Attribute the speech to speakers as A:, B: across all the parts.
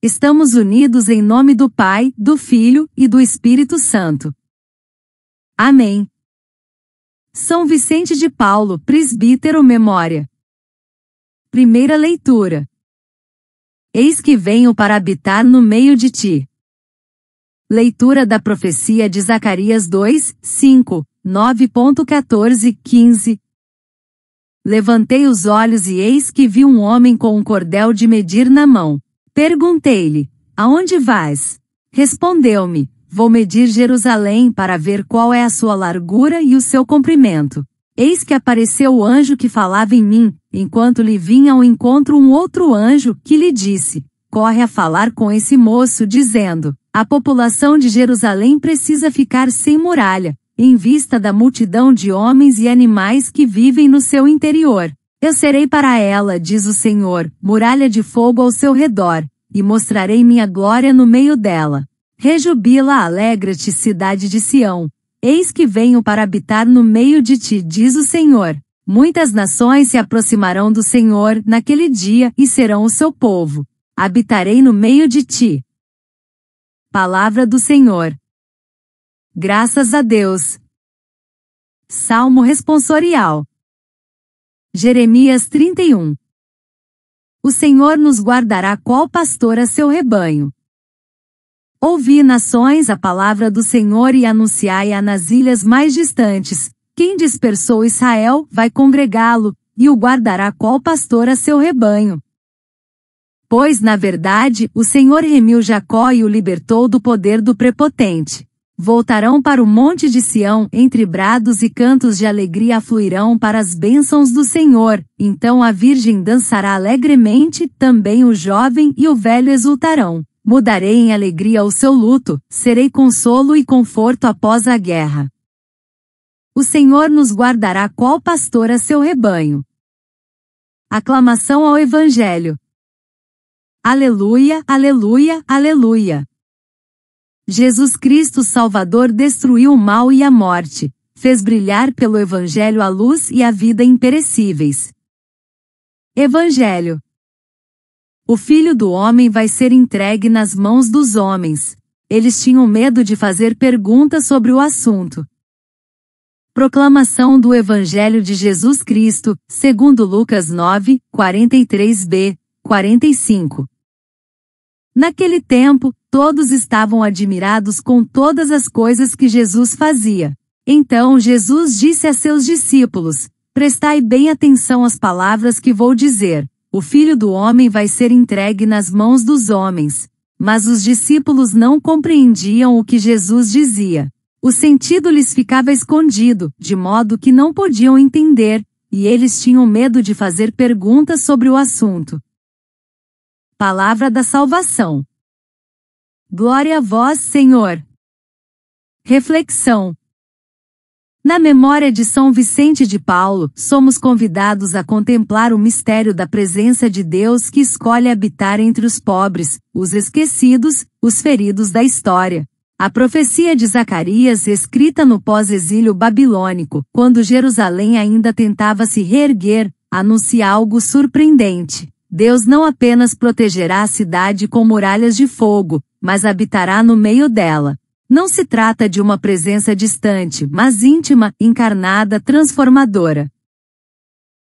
A: Estamos unidos em nome do Pai, do Filho e do Espírito Santo. Amém. São Vicente de Paulo, presbítero, memória. Primeira leitura. Eis que venho para habitar no meio de ti. Leitura da profecia de Zacarias 2, 5, 9.14, 15. Levantei os olhos e eis que vi um homem com um cordel de medir na mão. Perguntei-lhe: aonde vais? Respondeu-me: vou medir Jerusalém para ver qual é a sua largura e o seu comprimento. Eis que apareceu o anjo que falava em mim, enquanto lhe vinha ao encontro um outro anjo, que lhe disse: corre a falar com esse moço, dizendo: a população de Jerusalém precisa ficar sem muralha, em vista da multidão de homens e animais que vivem no seu interior. Eu serei para ela, diz o Senhor, muralha de fogo ao seu redor, e mostrarei minha glória no meio dela. Rejubila, alegra-te, cidade de Sião. Eis que venho para habitar no meio de ti, diz o Senhor. Muitas nações se aproximarão do Senhor naquele dia e serão o seu povo. Habitarei no meio de ti. Palavra do Senhor. Graças a Deus. Salmo responsorial. Jeremias 31. O Senhor nos guardará qual pastor a seu rebanho. Ouvi, nações, a palavra do Senhor e anunciai-a nas ilhas mais distantes. Quem dispersou Israel, vai congregá-lo, e o guardará qual pastor a seu rebanho. Pois, na verdade, o Senhor remiu Jacó e o libertou do poder do prepotente. Voltarão para o monte de Sião, entre brados e cantos de alegria afluirão para as bênçãos do Senhor. Então a virgem dançará alegremente, também o jovem e o velho exultarão. Mudarei em alegria o seu luto, serei consolo e conforto após a guerra. O Senhor nos guardará qual pastor a seu rebanho. Aclamação ao Evangelho. Aleluia, aleluia, aleluia. Jesus Cristo Salvador destruiu o mal e a morte, fez brilhar pelo Evangelho a luz e a vida imperecíveis. Evangelho. O Filho do Homem vai ser entregue nas mãos dos homens. Eles tinham medo de fazer perguntas sobre o assunto. Proclamação do Evangelho de Jesus Cristo, segundo Lucas 9, 43b, 45. Naquele tempo, todos estavam admirados com todas as coisas que Jesus fazia. Então Jesus disse a seus discípulos: prestai bem atenção às palavras que vou dizer. O Filho do Homem vai ser entregue nas mãos dos homens. Mas os discípulos não compreendiam o que Jesus dizia. O sentido lhes ficava escondido, de modo que não podiam entender, e eles tinham medo de fazer perguntas sobre o assunto. Palavra da salvação. Glória a vós, Senhor. Reflexão. Na memória de São Vicente de Paulo, somos convidados a contemplar o mistério da presença de Deus que escolhe habitar entre os pobres, os esquecidos, os feridos da história. A profecia de Zacarias, escrita no pós-exílio babilônico, quando Jerusalém ainda tentava se reerguer, anuncia algo surpreendente. Deus não apenas protegerá a cidade com muralhas de fogo, mas habitará no meio dela. Não se trata de uma presença distante, mas íntima, encarnada, transformadora.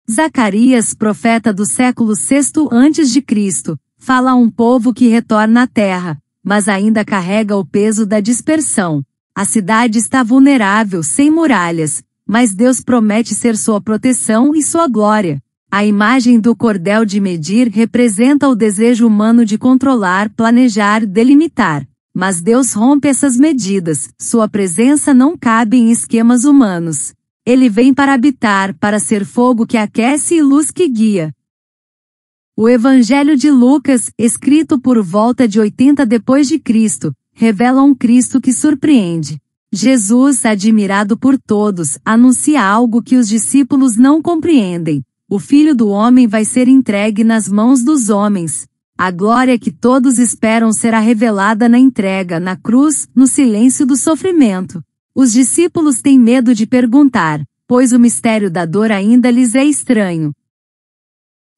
A: Zacarias, profeta do século VI a.C., fala a um povo que retorna à terra, mas ainda carrega o peso da dispersão. A cidade está vulnerável, sem muralhas, mas Deus promete ser sua proteção e sua glória. A imagem do cordel de medir representa o desejo humano de controlar, planejar, delimitar. Mas Deus rompe essas medidas, sua presença não cabe em esquemas humanos. Ele vem para habitar, para ser fogo que aquece e luz que guia. O Evangelho de Lucas, escrito por volta de 80 d.C., revela um Cristo que surpreende. Jesus, admirado por todos, anuncia algo que os discípulos não compreendem. O Filho do Homem vai ser entregue nas mãos dos homens. A glória que todos esperam será revelada na entrega, na cruz, no silêncio do sofrimento. Os discípulos têm medo de perguntar, pois o mistério da dor ainda lhes é estranho.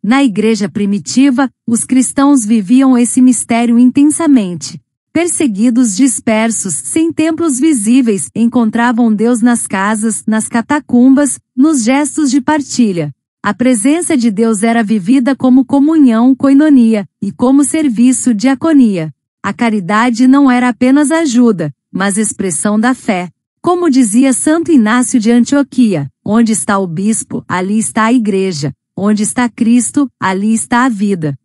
A: Na igreja primitiva, os cristãos viviam esse mistério intensamente. Perseguidos, dispersos, sem templos visíveis, encontravam Deus nas casas, nas catacumbas, nos gestos de partilha. A presença de Deus era vivida como comunhão, koinonia, e como serviço, diaconia. A caridade não era apenas ajuda, mas expressão da fé. Como dizia Santo Inácio de Antioquia, onde está o bispo, ali está a igreja. Onde está Cristo, ali está a vida.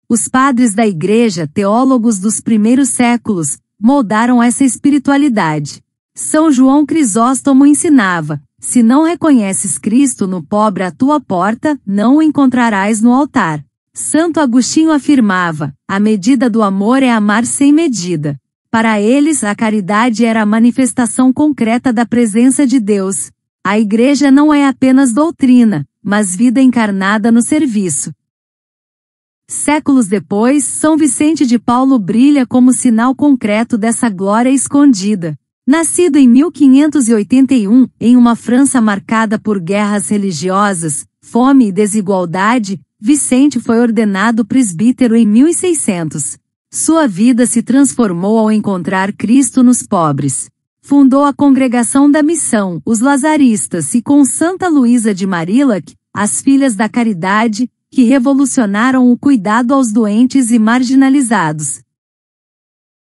A: Os padres da igreja, teólogos dos primeiros séculos, moldaram essa espiritualidade. São João Crisóstomo ensinava: se não reconheces Cristo no pobre à tua porta, não o encontrarás no altar. Santo Agostinho afirmava: a medida do amor é amar sem medida. Para eles, a caridade era a manifestação concreta da presença de Deus. A igreja não é apenas doutrina, mas vida encarnada no serviço. Séculos depois, São Vicente de Paulo brilha como sinal concreto dessa glória escondida. Nascido em 1581, em uma França marcada por guerras religiosas, fome e desigualdade, Vicente foi ordenado presbítero em 1600. Sua vida se transformou ao encontrar Cristo nos pobres. Fundou a Congregação da Missão, os Lazaristas, e com Santa Luísa de Marillac, as Filhas da Caridade, que revolucionaram o cuidado aos doentes e marginalizados.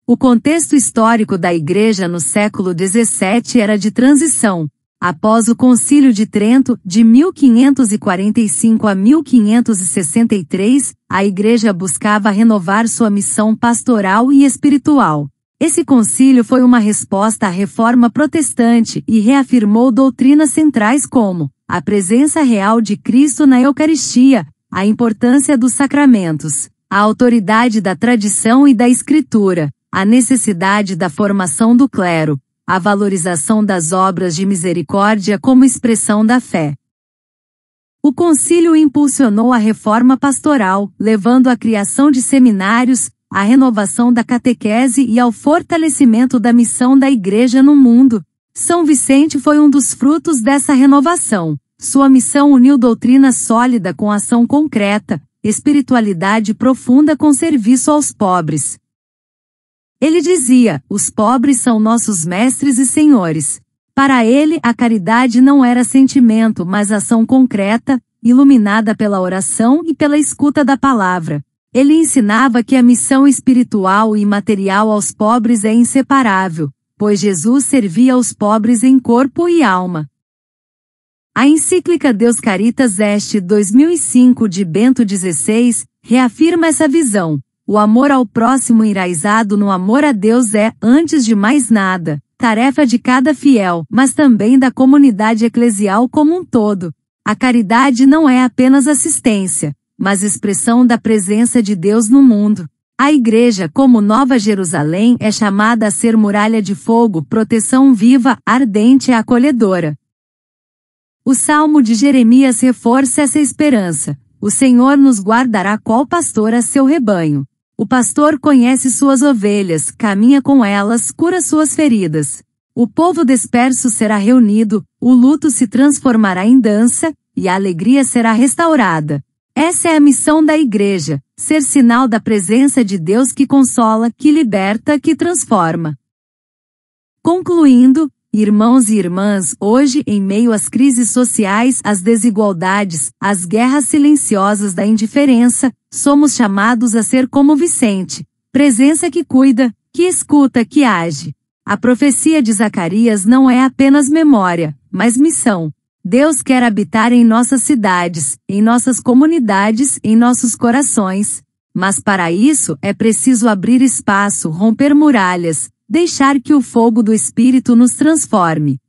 A: O contexto histórico da Igreja no século XVII era de transição. Após o Concílio de Trento, de 1545 a 1563, a Igreja buscava renovar sua missão pastoral e espiritual. Esse concílio foi uma resposta à Reforma Protestante e reafirmou doutrinas centrais como a presença real de Cristo na Eucaristia, a importância dos sacramentos, a autoridade da tradição e da Escritura, a necessidade da formação do clero, a valorização das obras de misericórdia como expressão da fé. O concílio impulsionou a reforma pastoral, levando à criação de seminários, à renovação da catequese e ao fortalecimento da missão da Igreja no mundo. São Vicente foi um dos frutos dessa renovação. Sua missão uniu doutrina sólida com ação concreta, espiritualidade profunda com serviço aos pobres. Ele dizia: os pobres são nossos mestres e senhores. Para ele, a caridade não era sentimento, mas ação concreta, iluminada pela oração e pela escuta da palavra. Ele ensinava que a missão espiritual e material aos pobres é inseparável, pois Jesus servia aos pobres em corpo e alma. A encíclica Deus Caritas Est 2005 de Bento XVI reafirma essa visão. O amor ao próximo enraizado no amor a Deus é, antes de mais nada, tarefa de cada fiel, mas também da comunidade eclesial como um todo. A caridade não é apenas assistência, mas expressão da presença de Deus no mundo. A Igreja, como Nova Jerusalém, é chamada a ser muralha de fogo, proteção viva, ardente e acolhedora. O Salmo de Jeremias reforça essa esperança. O Senhor nos guardará qual pastor a seu rebanho. O pastor conhece suas ovelhas, caminha com elas, cura suas feridas. O povo disperso será reunido, o luto se transformará em dança, e a alegria será restaurada. Essa é a missão da Igreja, ser sinal da presença de Deus que consola, que liberta, que transforma. Concluindo, irmãos e irmãs, hoje, em meio às crises sociais, às desigualdades, às guerras silenciosas da indiferença, somos chamados a ser como Vicente, presença que cuida, que escuta, que age. A profecia de Zacarias não é apenas memória, mas missão. Deus quer habitar em nossas cidades, em nossas comunidades, em nossos corações. Mas para isso, é preciso abrir espaço, romper muralhas, deixar que o fogo do Espírito nos transforme.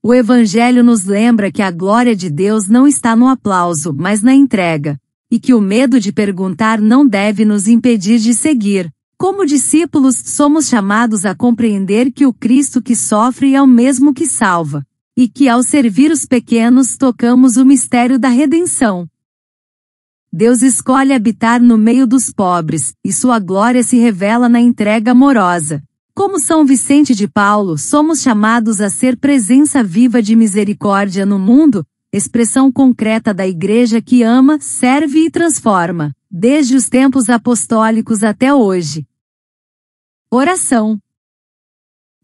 A: O Evangelho nos lembra que a glória de Deus não está no aplauso, mas na entrega, e que o medo de perguntar não deve nos impedir de seguir. Como discípulos, somos chamados a compreender que o Cristo que sofre é o mesmo que salva, e que ao servir os pequenos tocamos o mistério da redenção. Deus escolhe habitar no meio dos pobres, e sua glória se revela na entrega amorosa. Como São Vicente de Paulo, somos chamados a ser presença viva de misericórdia no mundo, expressão concreta da Igreja que ama, serve e transforma, desde os tempos apostólicos até hoje. Oração.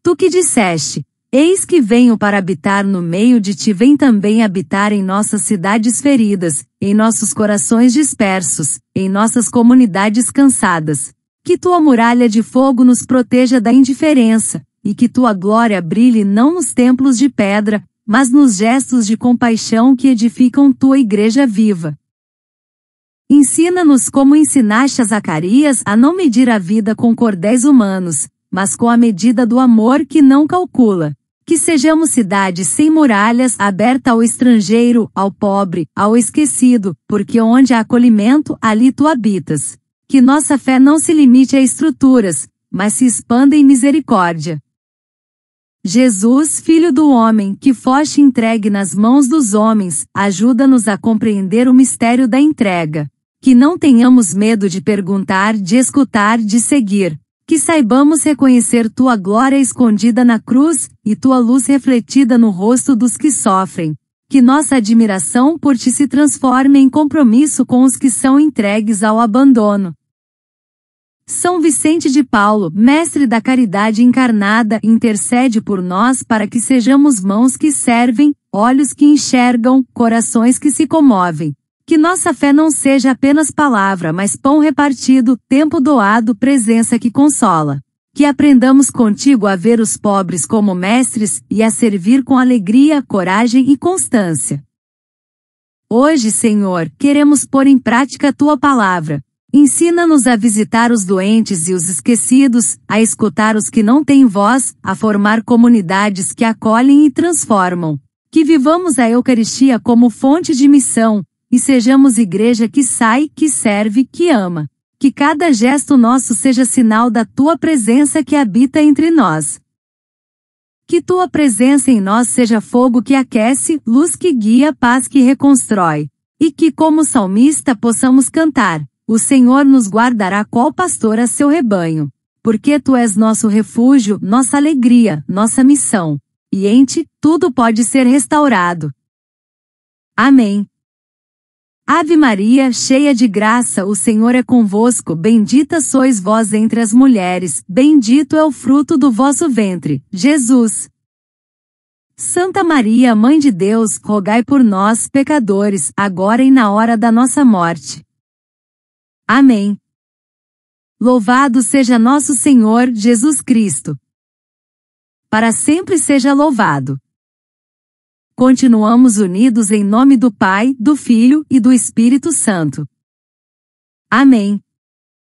A: Tu que disseste: eis que venho para habitar no meio de ti, vem também habitar em nossas cidades feridas, em nossos corações dispersos, em nossas comunidades cansadas. Que tua muralha de fogo nos proteja da indiferença, e que tua glória brilhe não nos templos de pedra, mas nos gestos de compaixão que edificam tua igreja viva. Ensina-nos como ensinaste a Zacarias a não medir a vida com cordéis humanos, mas com a medida do amor que não calcula. Que sejamos cidade sem muralhas, aberta ao estrangeiro, ao pobre, ao esquecido, porque onde há acolhimento, ali tu habitas. Que nossa fé não se limite a estruturas, mas se expanda em misericórdia. Jesus, Filho do Homem, que foste entregue nas mãos dos homens, ajuda-nos a compreender o mistério da entrega. Que não tenhamos medo de perguntar, de escutar, de seguir. Que saibamos reconhecer tua glória escondida na cruz, e tua luz refletida no rosto dos que sofrem. Que nossa admiração por ti se transforme em compromisso com os que são entregues ao abandono. São Vicente de Paulo, mestre da caridade encarnada, intercede por nós para que sejamos mãos que servem, olhos que enxergam, corações que se comovem. Que nossa fé não seja apenas palavra, mas pão repartido, tempo doado, presença que consola. Que aprendamos contigo a ver os pobres como mestres, e a servir com alegria, coragem e constância. Hoje, Senhor, queremos pôr em prática a tua palavra. Ensina-nos a visitar os doentes e os esquecidos, a escutar os que não têm voz, a formar comunidades que acolhem e transformam. Que vivamos a Eucaristia como fonte de missão, e sejamos igreja que sai, que serve, que ama. Que cada gesto nosso seja sinal da tua presença que habita entre nós. Que tua presença em nós seja fogo que aquece, luz que guia, paz que reconstrói. E que, como salmista, possamos cantar: o Senhor nos guardará qual pastor a seu rebanho. Porque tu és nosso refúgio, nossa alegria, nossa missão. E em ti, tudo pode ser restaurado. Amém. Ave Maria, cheia de graça, o Senhor é convosco, bendita sois vós entre as mulheres, bendito é o fruto do vosso ventre, Jesus. Santa Maria, Mãe de Deus, rogai por nós, pecadores, agora e na hora da nossa morte. Amém. Louvado seja nosso Senhor Jesus Cristo. Para sempre seja louvado. Continuamos unidos em nome do Pai, do Filho e do Espírito Santo. Amém.